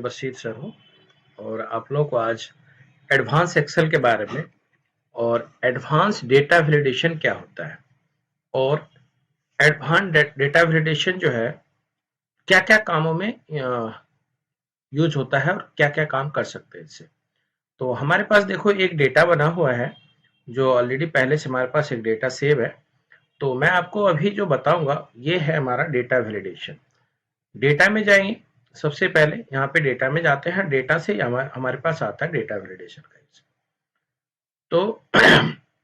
Bashir sir हूँ और आप लोगों को आज एडवांस एक्सेल के बारे में और एडवांस डेटा वैलिडेशन क्या होता है और एडवांस डेटा वैलिडेशन जो है क्या क्या कामों में यूज होता है और क्या क्या काम कर सकते हैं इससे। तो हमारे पास देखो एक डेटा बना हुआ है जो ऑलरेडी पहले से हमारे पास एक डेटा सेव है। तो मैं आपको अभी जो बताऊंगा ये है हमारा डेटा वैलिडेशन। डेटा में जाएंगे, सबसे पहले यहाँ पे डेटा में जाते हैं, डेटा से हमारे पास आता है डेटा वैलिडेशन का। तो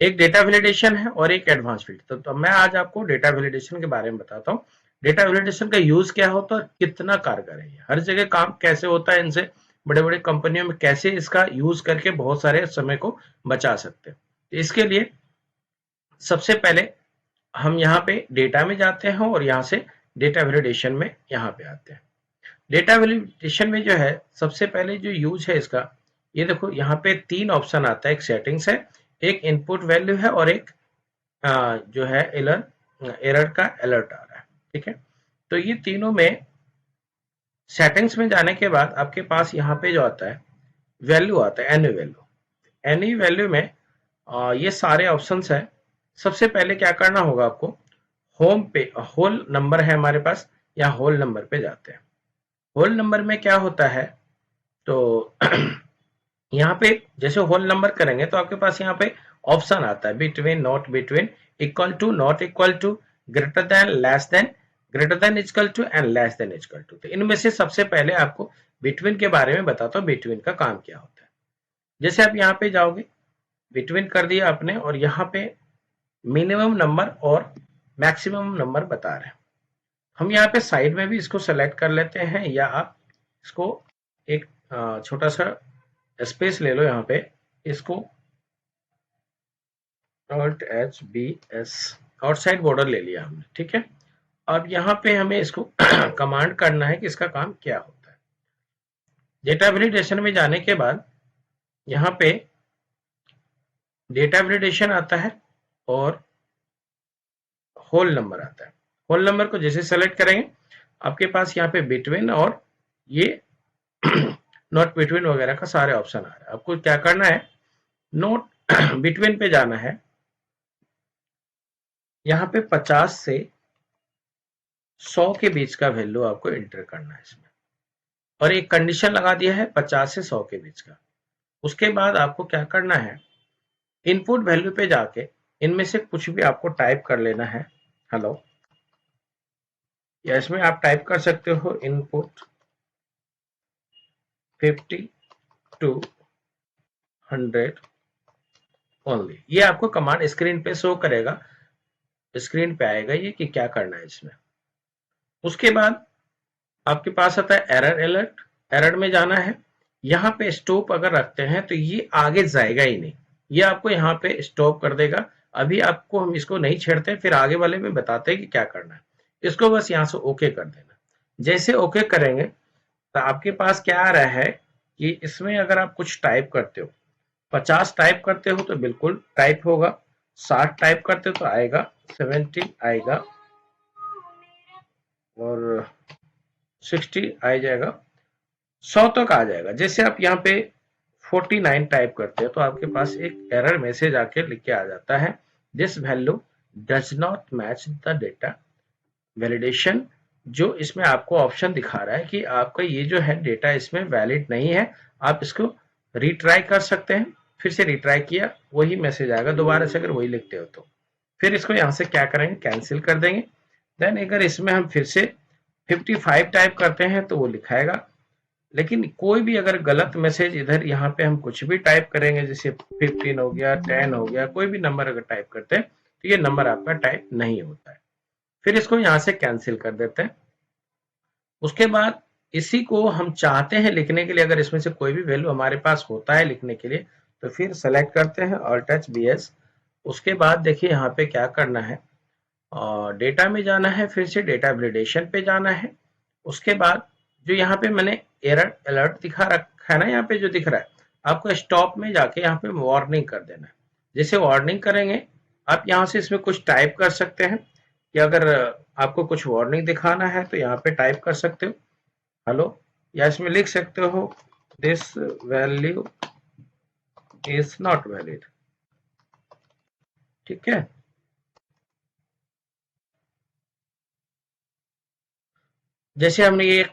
एक डेटा वैलिडेशन है और एक एडवांस वैलिडेशन। तो मैं आज आपको डेटा वैलिडेशन के बारे में बताता हूँ। डेटा वैलिडेशन का यूज क्या होता है और कितना कारगर है, हर जगह काम कैसे होता है, इनसे बड़े बड़े कंपनियों में कैसे इसका यूज करके बहुत सारे समय को बचा सकते हैं। तो इसके लिए सबसे पहले हम यहाँ पे डेटा में जाते हैं और यहाँ से डेटा वैलिडेशन में यहाँ पे आते हैं। डेटा वैलिडेशन में जो है सबसे पहले जो यूज है इसका, ये देखो यहाँ पे तीन ऑप्शन आता है। एक सेटिंग्स है, एक इनपुट वैल्यू है और एक जो है एरर का अलर्ट आ रहा है। ठीक है, तो ये तीनों में सेटिंग्स में जाने के बाद आपके पास यहाँ पे जो आता है वैल्यू आता है, एनी वैल्यू। एनी वैल्यू में ये सारे ऑप्शंस है। सबसे पहले क्या करना होगा आपको, होम पे होल नंबर है हमारे पास, या होल नंबर पे जाते हैं। होल नंबर में क्या होता है, तो यहाँ पे जैसे होल नंबर करेंगे तो आपके पास यहाँ पे ऑप्शन आता है between, not between, equal to, not equal to, greater than, less than, greater than equal to and less than equal to. तो इनमें से सबसे पहले आपको बिटवीन के बारे में बताता हूँ, बिटवीन का काम क्या होता है। जैसे आप यहाँ पे जाओगे, बिटवीन कर दिया आपने और यहाँ पे मिनिमम नंबर और मैक्सिमम नंबर बता रहे हैं। हम यहाँ पे साइड में भी इसको सेलेक्ट कर लेते हैं, या आप इसको एक छोटा सा स्पेस ले लो यहाँ पे, इसको Alt HBS आउटसाइड बॉर्डर ले लिया हमने। ठीक है, अब यहाँ पे हमें इसको कमांड करना है कि इसका काम क्या होता है। डेटा वैलिडेशन में जाने के बाद यहाँ पे डेटा वैलिडेशन आता है और होल नंबर आता है। होल नंबर को जैसे सेलेक्ट करेंगे आपके पास यहाँ पे बिटवीन और ये नॉट बिटवीन वगैरह का सारे ऑप्शन आ रहा है। आपको क्या करना है, नोट बिटवीन पे जाना है। यहाँ पे 50 से 100 के बीच का वैल्यू आपको एंटर करना है इसमें, और एक कंडीशन लगा दिया है 50 से 100 के बीच का। उसके बाद आपको क्या करना है, इनपुट वैल्यू पे जाके इनमें से कुछ भी आपको टाइप कर लेना है। हेलो, या इसमें आप टाइप कर सकते हो इनपुट 50 to 100 ओनली। ये आपको कमांड स्क्रीन पे शो करेगा, स्क्रीन पे आएगा ये कि क्या करना है इसमें। उसके बाद आपके पास आता है एरर अलर्ट। एरर में जाना है, यहाँ पे स्टॉप अगर रखते हैं तो ये आगे जाएगा ही नहीं, ये आपको यहाँ पे स्टॉप कर देगा। अभी आपको हम इसको नहीं छेड़ते, फिर आगे वाले में बताते हैं कि क्या करना है। इसको बस यहाँ से ओके कर देना। जैसे ओके करेंगे तो आपके पास क्या आ रहा है कि इसमें अगर आप कुछ टाइप करते हो, 50 टाइप करते हो तो बिल्कुल टाइप होगा, 60 टाइप करते हो तो आएगा, 70 आएगा और 60 आ जाएगा, 100 तक आ जाएगा। जैसे आप यहाँ पे 49 टाइप करते हैं तो आपके पास एक एरर मैसेज आके लिख के आ जाता है, this value does not match the data validation. जो इसमें आपको ऑप्शन दिखा रहा है कि आपका ये जो है डेटा इसमें वैलिड नहीं है, आप इसको रिट्राई कर सकते हैं। फिर से रिट्राई किया, वही मैसेज आएगा दोबारा से, अगर वही लिखते हो तो। फिर इसको यहाँ से क्या करेंगे, कैंसिल कर देंगे। देन अगर इसमें हम फिर से 55 टाइप करते हैं तो वो लिखाएगा। लेकिन कोई भी अगर गलत मैसेज इधर यहाँ पे हम कुछ भी टाइप करेंगे, जैसे 15 हो गया, 10 हो गया, कोई भी नंबर अगर टाइप करते हैं तो ये नंबर आपका टाइप नहीं होता है। फिर इसको यहाँ से कैंसिल कर देते हैं। उसके बाद इसी को हम चाहते हैं लिखने के लिए, अगर इसमें से कोई भी वैल्यू हमारे पास होता है लिखने के लिए, तो फिर सेलेक्ट करते हैं Alt HBS। उसके बाद देखिए यहाँ पे क्या करना है, डेटा में जाना है, फिर से डेटा वैलिडेशन पे जाना है। उसके बाद जो यहाँ पे मैंने एरर अलर्ट दिखा रखा है ना, यहाँ पे जो दिख रहा है, आपको स्टॉप में जाके यहाँ पे वार्निंग कर देना है। जैसे वार्निंग करेंगे आप यहाँ से इसमें कुछ टाइप कर सकते हैं, कि अगर आपको कुछ वार्निंग दिखाना है तो यहाँ पे टाइप कर सकते हो। हेलो, या इसमें लिख सकते हो this value is not valid. ठीक है, जैसे हमने ये एक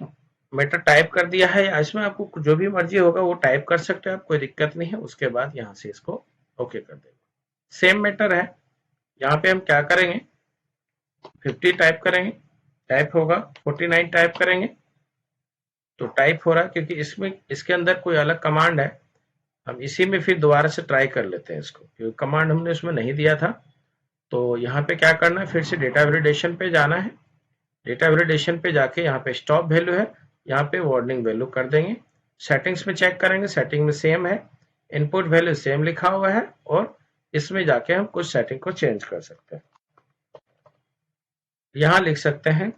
मेथड टाइप कर दिया है, या इसमें आपको जो भी मर्जी होगा वो टाइप कर सकते हो आप, कोई दिक्कत नहीं है। उसके बाद यहां से इसको ओके कर देंगे। सेम मैटर है, यहाँ पे हम क्या करेंगे, 50 टाइप करेंगे, टाइप होगा 49 टाइप करेंगे तो टाइप हो रहा है, क्योंकि इसमें इसके अंदर कोई अलग कमांड है। हम इसी में फिर दोबारा से ट्राई कर लेते हैं इसको, क्योंकि कमांड हमने उसमें नहीं दिया था। तो यहाँ पे क्या करना है, फिर से डेटा वैलिडेशन पे जाना है। डेटा वैलिडेशन पे जाके यहाँ पे स्टॉप वैल्यू है, यहाँ पे वार्निंग वैल्यू कर देंगे। सेटिंग्स में चेक करेंगे, सेटिंग में सेम है, इनपुट वैल्यू सेम लिखा हुआ है, और इसमें जाके हम कुछ सेटिंग को चेंज कर सकते हैं। यहाँ लिख सकते हैं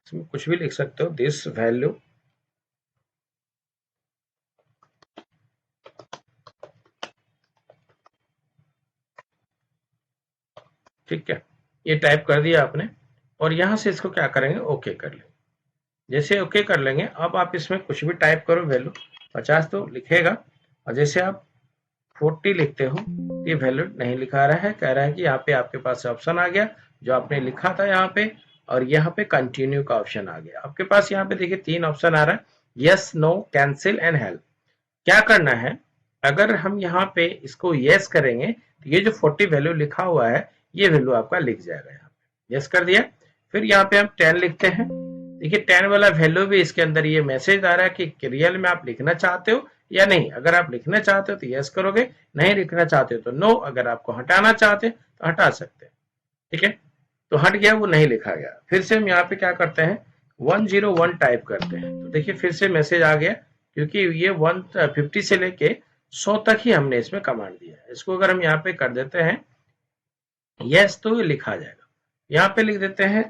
इसमें कुछ भी लिख सकते हो, दिस वैल्यू ठीक है, ये टाइप कर दिया आपने। और यहां से इसको क्या करेंगे, ओके कर लेंगे। जैसे ओके कर लेंगे, अब आप इसमें कुछ भी टाइप करो, वैल्यू 50 तो लिखेगा, और जैसे आप 40 लिखते हो ये वैल्यू नहीं लिखा रहा है, कह रहा है कि यहाँ पे आपके पास ऑप्शन आ गया जो आपने लिखा था यहाँ पे, और यहाँ पे कंटिन्यू का ऑप्शन आ गया आपके पास। यहाँ पे देखिए 3 ऑप्शन आ रहा है, yes, no, cancel and help. क्या करना है, अगर हम यहाँ पे इसको यस करेंगे तो ये जो 40 वैल्यू लिखा हुआ है ये वैल्यू आपका लिख जाएगा। यहाँ पे यस कर दिया, फिर यहाँ पे हम 10 लिखते हैं। देखिए 10 वाला वैल्यू भी इसके अंदर ये मैसेज आ रहा है कि रियल में आप लिखना चाहते हो या नहीं। अगर आप लिखना चाहते हो तो यस करोगे, नहीं लिखना चाहते हो तो नो। अगर आपको हटाना चाहते तो हटा सकते हैं। ठीक है, तो हट गया, वो नहीं लिखा गया। फिर से हम यहाँ पे क्या करते हैं, 101 टाइप करते हैं, तो देखिए फिर से मैसेज आ गया, क्योंकि ये 150 से लेके 100 तक ही हमने इसमें कमांड दिया है। इसको अगर हम यहाँ पे कर देते हैं यस तो ये लिखा जाएगा। यहाँ पे लिख देते हैं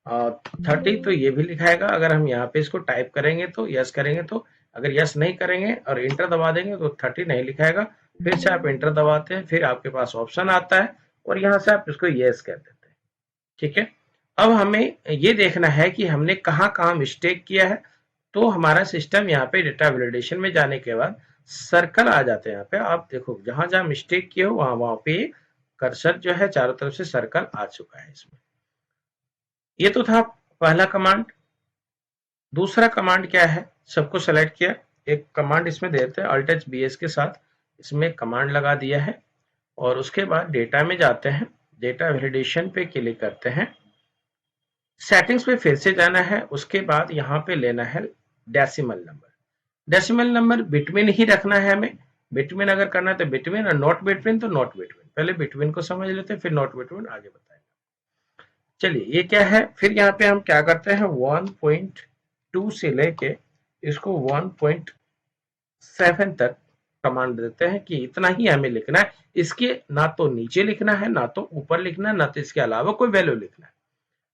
30 तो ये भी लिखाएगा। अगर हम यहाँ पे इसको टाइप करेंगे तो यस करेंगे तो, अगर यस नहीं करेंगे और इंटर दबा देंगे तो 30 नहीं लिखाएगा। फिर से आप इंटर दबाते हैं, फिर आपके पास ऑप्शन आता है और यहाँ से आप इसको यस कर देते हैं। ठीक है, अब हमें ये देखना है कि हमने कहाँ कहाँ मिस्टेक किया है। तो हमारा सिस्टम यहाँ पे डेटा वैलिडेशन में जाने के बाद सर्कल आ जाते हैं। यहाँ पे आप देखो जहां जहां मिस्टेक किए हो वहां वहां पे कर्सर जो है चारों तरफ से सर्कल आ चुका है इसमें। ये तो था पहला कमांड। दूसरा कमांड क्या है, सबको सेलेक्ट किया, एक कमांड इसमें देते हैं अल्ट एच बी एस के साथ, इसमें कमांड लगा दिया है। और उसके बाद डेटा में जाते हैं, डेटा वैलिडेशन पे क्लिक करते हैं, सेटिंग्स पे फिर से जाना है। उसके बाद यहाँ पे लेना है decimal number. Decimal number between ही रखना है हमें। बिटवीन अगर करना है तो बिटवीन, और नॉट बिटवीन तो नॉट बिटवीन। पहले बिटवीन को समझ लेते हैं, फिर नॉट बिटवीन आगे बताएंगे। चलिए ये क्या है, फिर यहाँ पे हम क्या करते हैं 1.2 से लेके इसको 1.7 तक कमांड देते हैं कि इतना ही हमें लिखना है। इसके ना तो नीचे लिखना है, ना तो ऊपर लिखना है, ना तो इसके अलावा कोई वैल्यू लिखना है।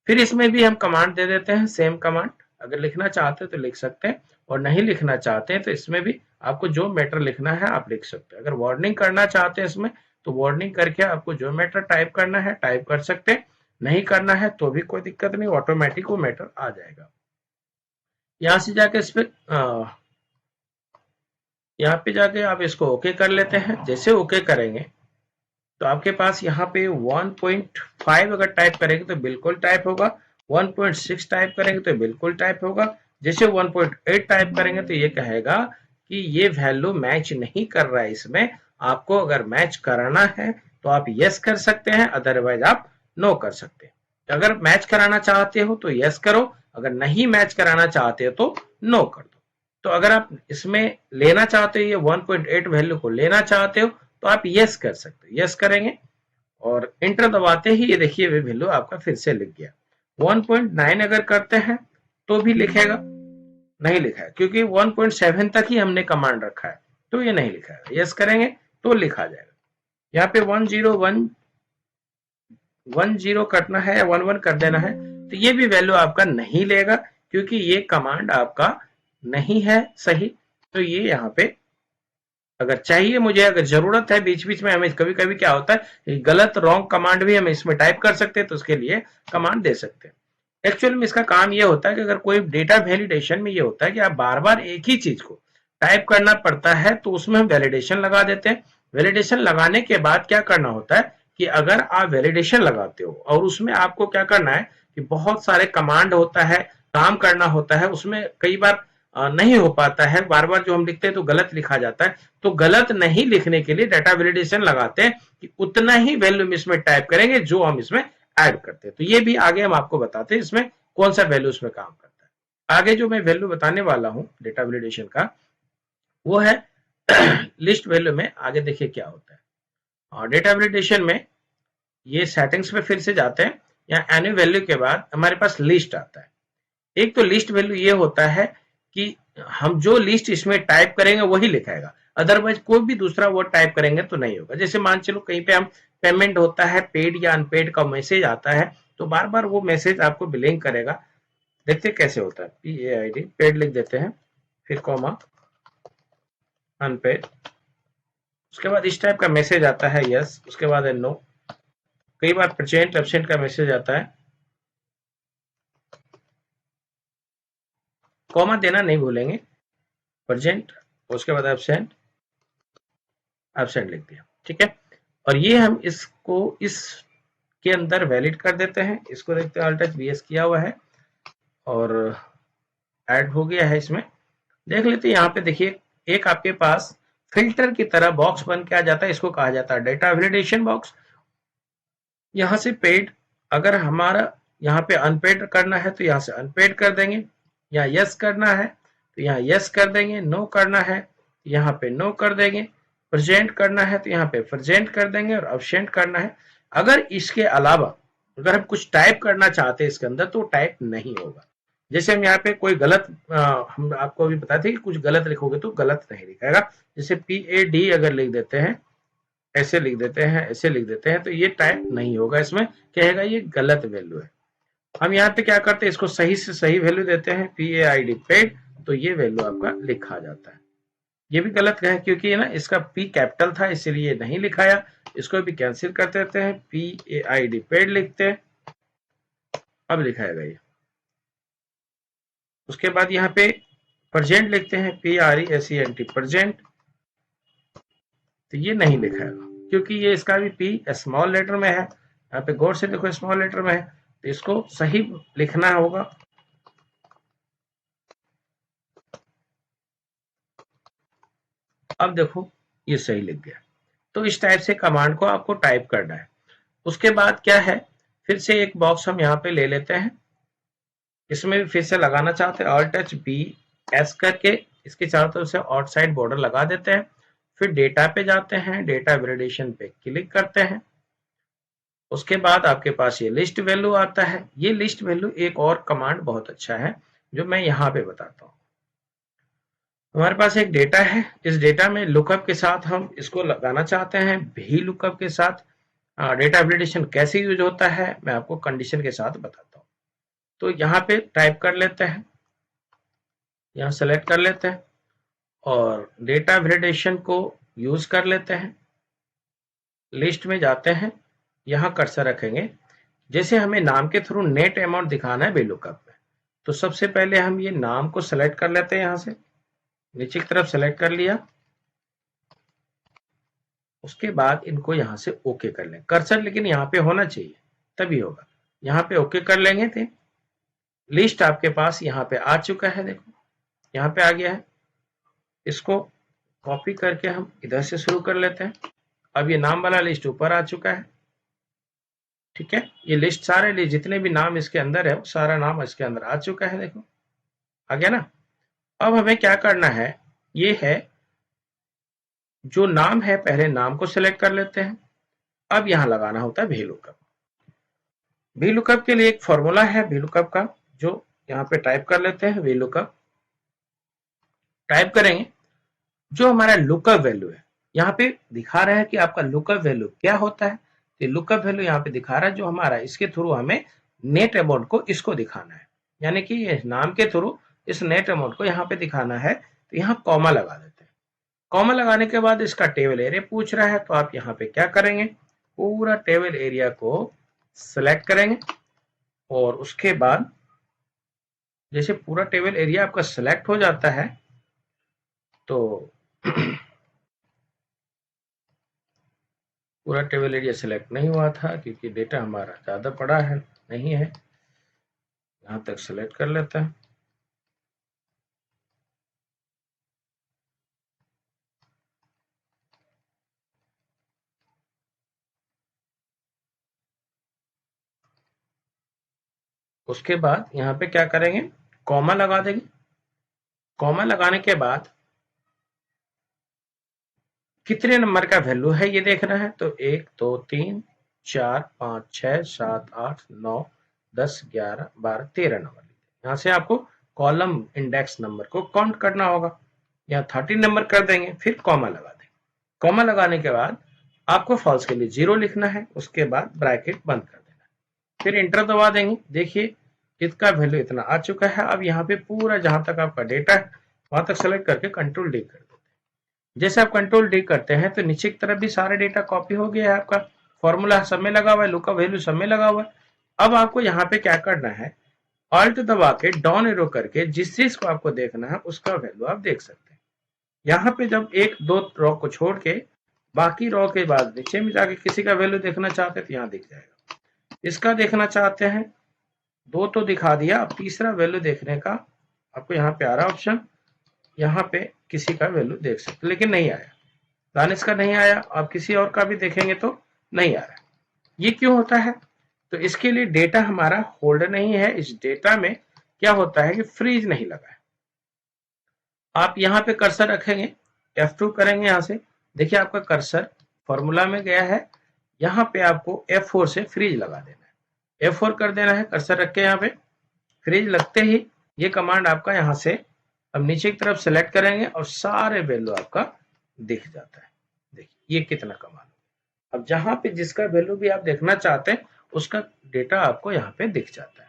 फिर इसमें भी हम कमांड दे देते हैं, सेम कमांड। अगर लिखना चाहते हैं तो लिख सकते हैं, और नहीं लिखना चाहते हैं तो इसमें भी आपको जो मैटर लिखना है आप लिख सकते हैं। अगर वार्निंग करना चाहते हैं इसमें तो वार्निंग करके आपको जो मैटर टाइप करना है टाइप कर सकते हैं। नहीं करना है तो भी कोई दिक्कत नहीं, ऑटोमेटिक वो मैटर आ जाएगा। यहाँ से जाके इस पे यहाँ पे जाके आप इसको ओके कर लेते हैं। जैसे ओके करेंगे तो आपके पास यहाँ पे 1.5 अगर टाइप करेंगे तो बिल्कुल टाइप होगा, 1.6 टाइप करेंगे तो बिल्कुल टाइप होगा। जैसे 1.8 टाइप करेंगे तो ये कहेगा कि ये वैल्यू मैच नहीं कर रहा है इसमें। आपको अगर मैच कराना है तो आप यस कर सकते हैं, अदरवाइज आप नो कर सकते हैं। अगर मैच कराना चाहते हो तो यस करो, अगर नहीं मैच कराना चाहते हो तो नो कर दो। तो अगर आप इसमें लेना चाहते हो, ये 1.8 वैल्यू को लेना चाहते हो तो आप यस कर सकते हो। यस करेंगे और इंटर दबाते ही ये देखिए वैल्यू आपका फिर से लिख गया। 1.9 अगर करते हैं तो भी लिखेगा, नहीं लिखा है क्योंकि 1.7 तक ही हमने कमांड रखा है, तो ये नहीं लिखा है। यस करेंगे तो लिखा जाएगा। यहाँ पे 1.0 करना है या 1.1 कर देना है तो ये भी वैल्यू आपका नहीं लेगा, क्योंकि ये कमांड आपका नहीं है सही। तो ये यहाँ पे अगर चाहिए मुझे, अगर जरूरत है, बीच बीच में हमें कभी कभी क्या होता है गलत रॉन्ग कमांड भी हम इसमें टाइप कर सकते हैं, तो उसके लिए कमांड दे सकते हैं। एक्चुअल में इसका काम ये होता है कि अगर कोई डेटा वैलिडेशन में ये होता है कि आप बार बार एक ही चीज को टाइप करना पड़ता है, तो उसमें हम वैलिडेशन लगा देते हैं। वैलिडेशन लगाने के बाद क्या करना होता है कि अगर आप वैलिडेशन लगाते हो और उसमें आपको क्या करना है कि बहुत सारे कमांड होता है, काम करना होता है, उसमें कई बार नहीं हो पाता है, बार बार जो हम लिखते हैं तो गलत लिखा जाता है। तो गलत नहीं लिखने के लिए डाटा वैलिडेशन लगाते हैं कि उतना ही वैल्यू इसमें टाइप करेंगे जो हम इसमें ऐड करते हैं। तो ये भी आगे हम आपको बताते हैं इसमें कौन सा वैल्यू इसमें काम करता है। आगे जो मैं वैल्यू बताने वाला हूं डेटा वैलिडेशन का, वो है लिस्ट वैल्यू में। आगे देखिए क्या होता है। और डेटा वैलिडेशन में ये सेटिंग्स पे फिर से जाते हैं। यहाँ एनी वैल्यू के बाद हमारे पास लिस्ट आता है। एक तो लिस्ट वैल्यू ये होता है कि हम जो लिस्ट इसमें टाइप करेंगे वही लिखाएगा, अदरवाइज कोई भी दूसरा वर्ड टाइप करेंगे तो नहीं होगा। जैसे मान चलो कहीं पे हम पेमेंट होता है, पेड या अनपेड का मैसेज आता है, तो बार बार वो मैसेज आपको बिलिंग करेगा। देखते कैसे होता है। PAID पेड लिख देते हैं, फिर कॉमा अनपेड, उसके बाद इस टाइप का मैसेज आता है यस, उसके बाद है नो। कई बार प्रेजेंट एब्सेंट का मैसेज आता है, कॉमा देना नहीं भूलेंगे, प्रेजेंट, उसके बाद एब्सेंट, एब्सेंट लिख दिया, ठीक है। और ये हम इसको इस के अंदर वैलिड कर देते हैं। इसको देखते हैं, ऑल टच BS किया हुआ है और ऐड हो गया है इसमें। देख लेते हैं यहाँ पे, देखिए एक आपके पास फिल्टर की तरह बॉक्स बन के आ जाता है, इसको कहा जाता है डेटा वैलिडेशन बॉक्स। यहाँ से पेड, अगर हमारा यहाँ पे अनपेड करना है तो यहाँ से अनपेड कर देंगे, यहाँ यस करना है तो यहाँ यस कर देंगे, नो करना है तो यहाँ पे नो कर देंगे, प्रेजेंट करना है तो यहाँ पे प्रेजेंट कर देंगे और अब्सेंट करना है। अगर इसके अलावा अगर हम कुछ टाइप करना चाहते हैं इसके अंदर तो टाइप नहीं होगा। जैसे हम यहाँ पे कोई गलत हम आपको अभी बताते थे कि कुछ गलत लिखोगे तो गलत नहीं लिखेगा। जैसे PAD अगर लिख देते हैं, ऐसे लिख देते हैं, ऐसे लिख देते हैं, तो ये टाइप नहीं होगा, इसमें कहेगा ये गलत वैल्यू है। हम यहाँ पे क्या करते हैं, इसको सही से सही वैल्यू देते हैं, PAID पेड, तो ये वैल्यू आपका लिखा जाता है। ये भी गलत है क्योंकि ना इसका P कैपिटल था इसलिए नहीं लिखाया, इसको भी कैंसिल कर देते हैं, PAID पेड लिखते हैं, अब लिखाएगा ये। उसके बाद यहाँ पे प्रेजेंट लिखते हैं, PRESENT प्रेजेंट, तो ये नहीं लिखाएगा क्योंकि ये इसका भी P स्मॉल लेटर में है। यहाँ पे गौर से देखो स्मॉल लेटर में है, तो इसको सही लिखना होगा। अब देखो ये सही लिख गया। तो इस टाइप से कमांड को आपको टाइप करना है। उसके बाद क्या है, फिर से एक बॉक्स हम यहाँ पे ले लेते हैं, इसमें भी फिर से लगाना चाहते हैं, ऑल टच BS करके इसके चारों तरफ से आउटसाइड बॉर्डर लगा देते हैं। फिर डेटा पे जाते हैं, डेटा वैलिडेशन पे क्लिक करते हैं। उसके बाद आपके पास ये लिस्ट वैल्यू आता है। ये लिस्ट वैल्यू एक और कमांड बहुत अच्छा है जो मैं यहाँ पे बताता हूँ। हमारे पास एक डेटा है, इस डेटा में लुकअप के साथ हम इसको लगाना चाहते हैं, भी लुकअप के साथ। डेटा वैलिडेशन कैसे यूज होता है मैं आपको कंडीशन के साथ बताता हूँ। तो यहाँ पे टाइप कर लेते हैं, यहाँ सेलेक्ट कर लेते हैं और डेटा वैलिडेशन को यूज कर लेते हैं। लिस्ट में जाते हैं, यहाँ कर्सर रखेंगे। जैसे हमें नाम के थ्रू नेट अमाउंट दिखाना है VLOOKUP में, तो सबसे पहले हम ये नाम को सेलेक्ट कर लेते हैं, यहाँ से नीचे की तरफ सेलेक्ट कर लिया। उसके बाद इनको यहाँ से ओके कर लें, कर्सर लेकिन यहाँ पे होना चाहिए तभी होगा। यहाँ पे ओके कर लेंगे थे। लिस्ट आपके पास यहाँ पे आ चुका है, देखो यहाँ पे आ गया है। इसको कॉपी करके हम इधर से शुरू कर लेते हैं। अब ये नाम वाला लिस्ट ऊपर आ चुका है, ठीक है। ये लिस्ट सारे लिस्ट जितने भी नाम इसके अंदर है वो सारा नाम इसके अंदर आ चुका है, देखो आ गया ना। अब हमें क्या करना है, ये है जो नाम है, पहले नाम को सिलेक्ट कर लेते हैं। अब यहां लगाना होता है VLOOKUP। VLOOKUP के लिए एक फॉर्मूला है VLOOKUP का, जो यहाँ पे टाइप कर लेते हैं। VLOOKUP टाइप करेंगे, जो हमारा लुकअप वैल्यू है यहाँ पे दिखा रहा है कि आपका लुकअप वैल्यू क्या होता है। तो लुकअप वैल्यू यहाँ पे दिखा रहा है जो हमारा, इसके थ्रू हमें नेट अमाउंट को इसको दिखाना है, यानी कि नाम के थ्रू इस नेट अमाउंट को यहाँ पे दिखाना है। तो यहाँ कॉमा लगा देते हैं। कॉमा लगाने के बाद इसका टेबल एरिया पूछ रहा है, तो आप यहाँ पे क्या करेंगे, पूरा टेबल एरिया को सिलेक्ट करेंगे और उसके बाद जैसे पूरा टेबल एरिया आपका सिलेक्ट हो जाता है तो पूरा टेबल एरिया सिलेक्ट नहीं हुआ था क्योंकि डेटा हमारा ज़्यादा बड़ा है, नहीं है, यहाँ तक सिलेक्ट कर लेता है। उसके बाद यहाँ पे क्या करेंगे, कॉमा लगा देंगे। कॉमा लगाने के बाद कितने नंबर का वैल्यू है ये देखना है, तो 1 2 3 4 5 6 7 8 9 10 11 12 13 नंबर। यहाँ से आपको कॉलम इंडेक्स नंबर को काउंट करना होगा। यहाँ 13 नंबर कर देंगे, फिर कॉमा लगा देंगे। कॉमा लगाने के बाद आपको फॉल्स के लिए 0 लिखना है, उसके बाद ब्रैकेट बंद कर देना है, फिर इंटर दबा देंगे। देखिए इसका वैल्यू इतना आ चुका है। अब यहाँ पे पूरा जहां तक आपका डेटा है वहां तक सेलेक्ट करके कंट्रोल डी कर देते हैं। जैसे आप कंट्रोल डी करते हैं तो नीचे की तरफ भी सारा डेटा कॉपी हो गया है, आपका फॉर्मूला सब में लगा हुआ है, लुकअप वैल्यू सब में लगा हुआ है। अब आपको यहाँ पे क्या करना है, ऑल्ट दबा के डाउन एरो करके जिस चीज को आपको देखना है उसका वैल्यू आप देख सकते हैं। यहाँ पे जब एक दो रो को छोड़ के बाकी रो के बाद नीचे में जाके किसी का वैल्यू देखना चाहते हैं तो यहाँ दिख जाएगा। इसका देखना चाहते हैं, दो तो दिखा दिया, अब तीसरा वैल्यू देखने का आपको यहाँ पे आ रहा ऑप्शन, यहाँ पे किसी का वैल्यू देख सकते, लेकिन नहीं आया, दानिश का नहीं आया। आप किसी और का भी देखेंगे तो नहीं आ रहा। ये क्यों होता है, तो इसके लिए डेटा हमारा होल्ड नहीं है। इस डेटा में क्या होता है कि फ्रीज नहीं लगा है। आप यहाँ पे कर्सर रखेंगे, F2 करेंगे, यहाँ से देखिए आपका कर्सर फॉर्मूला में गया है, यहाँ पे आपको F4 से फ्रीज लगा देना है, F4 कर देना है, कर्सर रख के यहाँ पे फ्रीज लगते ही ये कमांड आपका यहाँ से अब नीचे की तरफ सेलेक्ट करेंगे और सारे वैल्यू आपका दिख जाता है। देखिए ये कितना कमाल। अब जहां पे जिसका वैल्यू भी आप देखना चाहते हैं उसका डेटा आपको यहाँ पे दिख जाता है।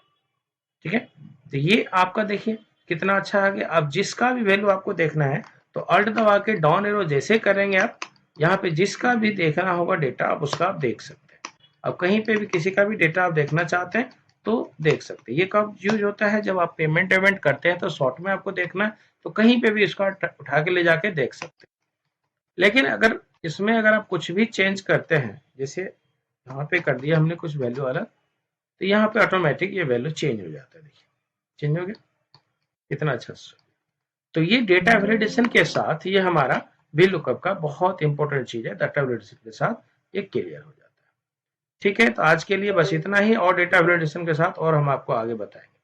ठीक है, तो ये आपका देखिए कितना अच्छा है कि अब जिसका भी वैल्यू आपको देखना है तो अल्ट दबा के डाउन एरो जैसे करेंगे आप, यहाँ पे जिसका भी देखना होगा डेटा आप उसका आप देख सकते हैं। अब कहीं पे भी किसी का भी डेटा आप देखना चाहते हैं तो देख सकते हैं। ये कब यूज होता है, जब आप पेमेंट वेमेंट करते हैं तो शॉर्ट में आपको देखना है तो कहीं पे भी इसका उठा के ले जाके देख सकते हैं। लेकिन अगर इसमें अगर आप कुछ भी चेंज करते हैं, जैसे यहाँ पे कर दिया हमने कुछ वैल्यू अलग, तो यहाँ पे ऑटोमेटिक ये वैल्यू चेंज हो जाता है। देखिए चेंज हो गया, कितना अच्छा। तो ये डेटा वैलिडेशन के साथ ये हमारा VLOOKUP का बहुत इंपॉर्टेंट चीज है, डेटा वैलिडेशन के साथ ये क्लियर हो जाता है। ठीक है, तो आज के लिए बस इतना ही, और डेटा वैलिडेशन के साथ और हम आपको आगे बताएंगे।